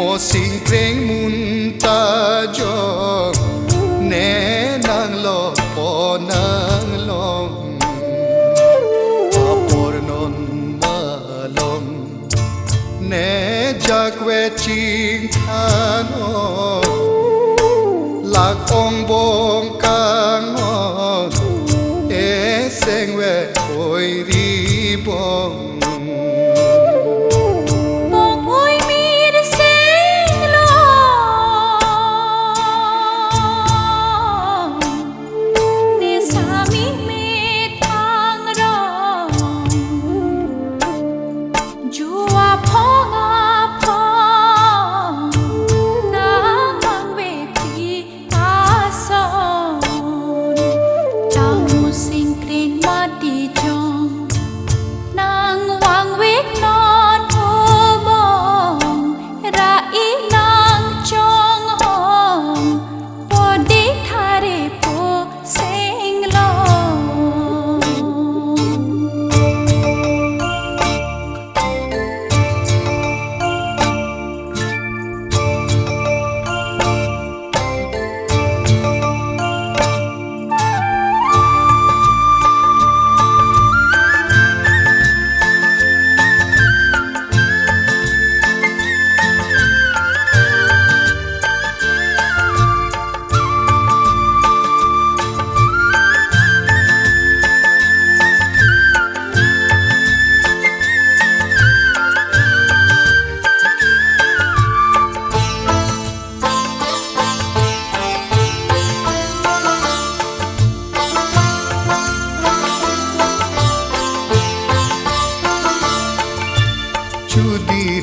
Mo sing kreng mun ta jo ne nang lo po nang long apor non malong ne jakwe ching ano lạc ong bong kang on e seng we oi ri bong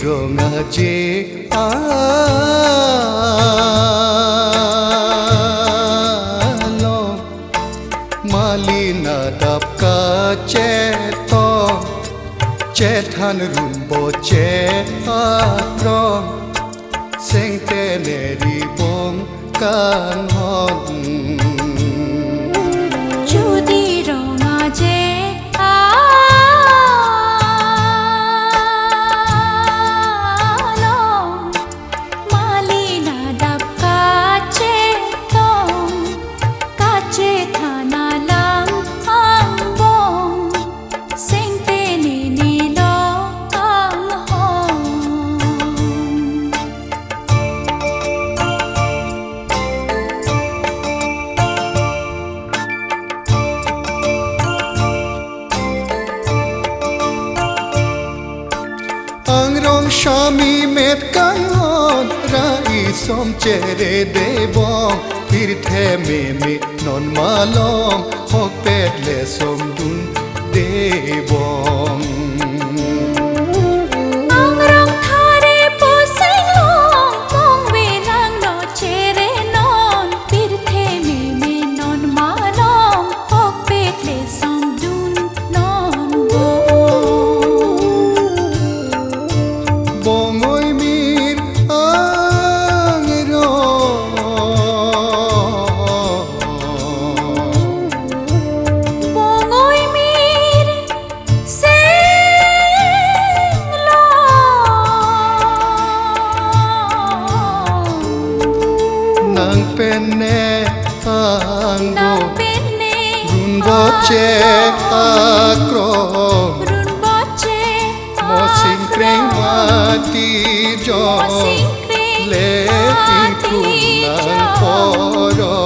ronga je alo malina dap ka che to che than run bo che atro seng te ne ri bong kan hon chu di ronga je Shami met kayon rai som chere de bong pir the me non malom hok pet le som dun de bong angrong thare po sing long mong we lang no chere non pir the me non malom hok pet le som dun non bong nang penne anggo run boche akro mo sing kreng mati jo le ing tu nang poro